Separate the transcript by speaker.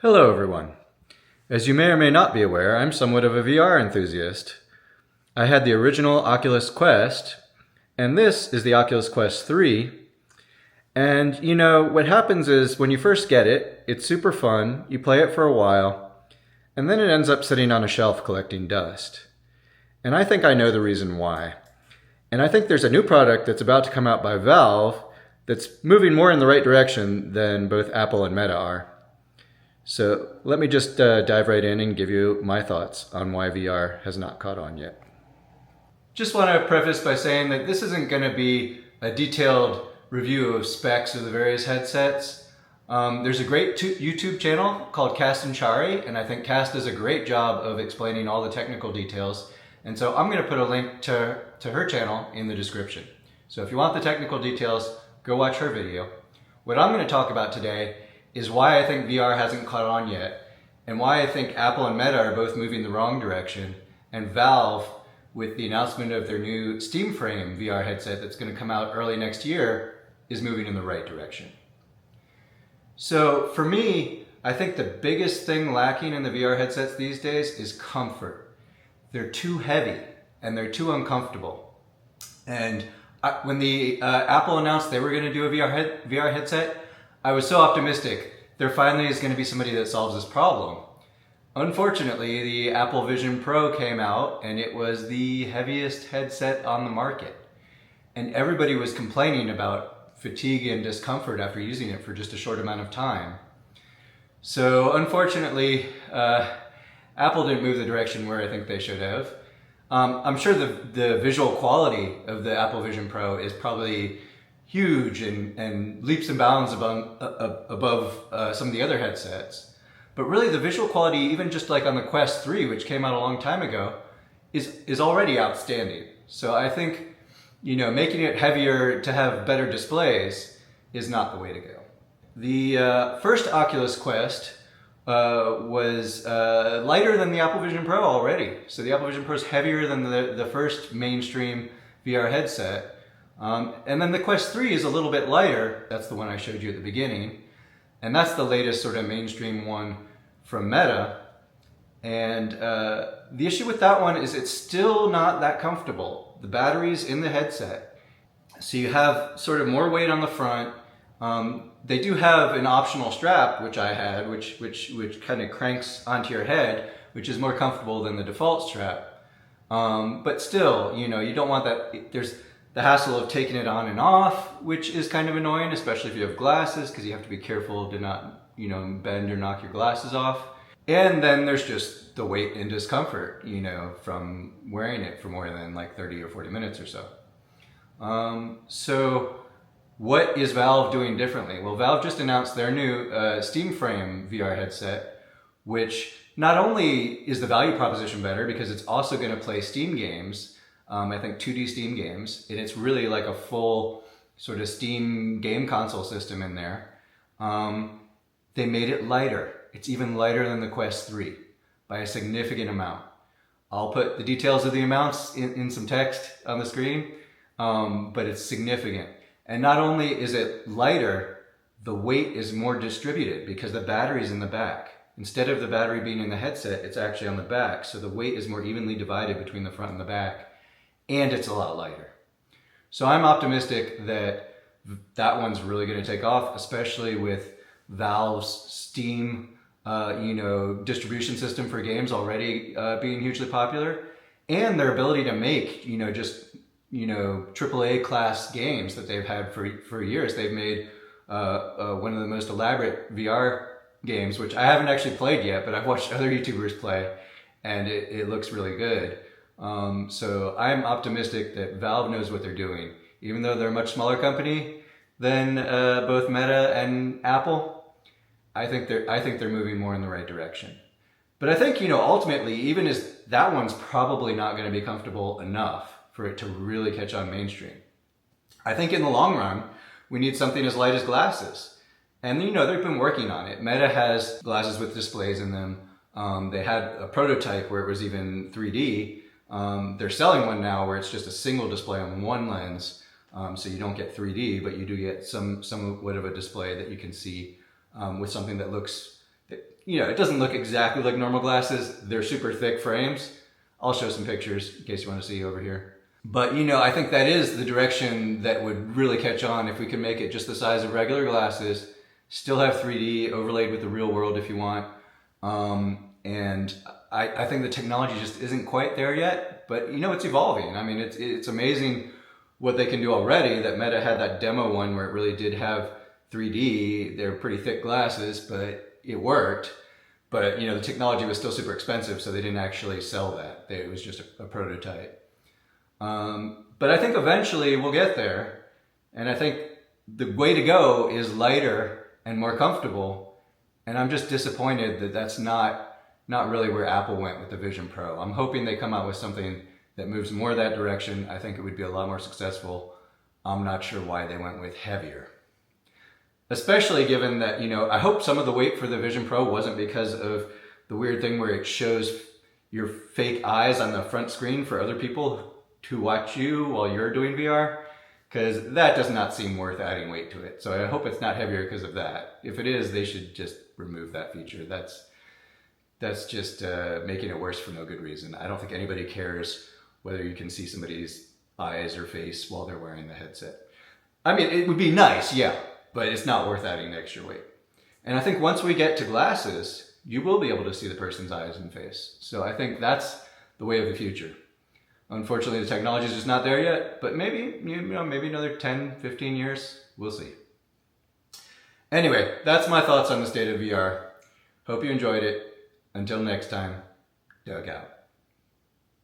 Speaker 1: Hello everyone. As you may or may not be aware, I'm somewhat of a VR enthusiast. I had the original Oculus Quest, and this is the Oculus Quest 3. And what happens is when you first get it, it's super fun, you play it for a while, and then it ends up sitting on a shelf collecting dust. And I think I know the reason why. And I think there's a new product that's about to come out by Valve that's moving more in the right direction than both Apple and Meta are. So let me just dive right in and give you my thoughts on why VR has not caught on yet. Just want to preface by saying that this isn't going to be a detailed review of specs of the various headsets. There's a great YouTube channel called Cast and Chari, and I think Cast does a great job of explaining all the technical details. And so I'm going to put a link to her channel in the description. So if you want the technical details, go watch her video. What I'm going to talk about today is why I think VR hasn't caught on yet, and why I think Apple and Meta are both moving the wrong direction, and Valve, with the announcement of their new Steam Frame VR headset that's going to come out early next year, is moving in the right direction. So for me, I think the biggest thing lacking in the VR headsets these days is comfort. They're too heavy and they're too uncomfortable. And when the Apple announced they were going to do a VR headset, I was so optimistic. There finally is going to be somebody that solves this problem. Unfortunately, the Apple Vision Pro came out and it was the heaviest headset on the market. And everybody was complaining about fatigue and discomfort after using it for just a short amount of time. So unfortunately, Apple didn't move the direction where I think they should have. I'm sure the visual quality of the Apple Vision Pro is probably huge and leaps and bounds above some of the other headsets. But really the visual quality, even just like on the Quest 3, which came out a long time ago, is already outstanding. So I think, making it heavier to have better displays is not the way to go. The first Oculus Quest was lighter than the Apple Vision Pro already. So the Apple Vision Pro is heavier than the first mainstream VR headset. And then the Quest 3 is a little bit lighter. That's the one I showed you at the beginning. And that's the latest sort of mainstream one from Meta. And the issue with that one is it's still not that comfortable. The battery's in the headset. So you have sort of more weight on the front. They do have an optional strap, which I had, which kind of cranks onto your head, which is more comfortable than the default strap. But still, you don't want that. There's the hassle of taking it on and off, which is kind of annoying, especially if you have glasses, because you have to be careful to not, bend or knock your glasses off. And then there's just the weight and discomfort, from wearing it for more than like 30 or 40 minutes or so. So what is Valve doing differently? Well, Valve just announced their new Steam Frame VR headset, which not only is the value proposition better because it's also going to play Steam games, I think 2D Steam games, and it's really like a full sort of Steam game console system in there. They made it lighter. It's even lighter than the Quest 3 by a significant amount. I'll put the details of the amounts in some text on the screen, but it's significant. And not only is it lighter, the weight is more distributed because the battery's in the back. Instead of the battery being in the headset, it's actually on the back, so the weight is more evenly divided between the front and the back. And it's a lot lighter. So I'm optimistic that that one's really going to take off, especially with Valve's Steam, distribution system for games already being hugely popular, and their ability to make, AAA class games that they've had for years. They've made one of the most elaborate VR games, which I haven't actually played yet, but I've watched other YouTubers play, and it looks really good. So I'm optimistic that Valve knows what they're doing. Even though they're a much smaller company than both Meta and Apple, I think they're moving more in the right direction. But I think, ultimately, even as that one's probably not going to be comfortable enough for it to really catch on mainstream. I think in the long run, we need something as light as glasses. And they've been working on it. Meta has glasses with displays in them. They had a prototype where it was even 3D. They're selling one now where it's just a single display on one lens, so you don't get 3D, but you do get somewhat of a display that you can see with something that looks it doesn't look exactly like normal glasses. They're super thick frames. I'll show some pictures in case you want to see over here. But I think that is the direction that would really catch on if we could make it just the size of regular glasses, still have 3D overlaid with the real world if you want. And I think the technology just isn't quite there yet, but it's evolving. I mean, it's amazing what they can do already. That Meta had that demo one where it really did have 3D. They're pretty thick glasses, but it worked. But the technology was still super expensive, so they didn't actually sell that. It was just a prototype. But I think eventually we'll get there. And I think the way to go is lighter and more comfortable. And I'm just disappointed that that's not really where Apple went with the Vision Pro. I'm hoping they come out with something that moves more that direction. I think it would be a lot more successful. I'm not sure why they went with heavier. Especially given that, I hope some of the weight for the Vision Pro wasn't because of the weird thing where it shows your fake eyes on the front screen for other people to watch you while you're doing VR, because that does not seem worth adding weight to it. So I hope it's not heavier because of that. If it is, they should just remove that feature. That's just making it worse for no good reason. I don't think anybody cares whether you can see somebody's eyes or face while they're wearing the headset. I mean, it would be nice, yeah, but it's not worth adding the extra weight. And I think once we get to glasses, you will be able to see the person's eyes and face. So I think that's the way of the future. Unfortunately, the technology is just not there yet, but maybe, maybe another 10, 15 years, we'll see. Anyway, that's my thoughts on the state of VR. Hope you enjoyed it. Until next time, Doug out.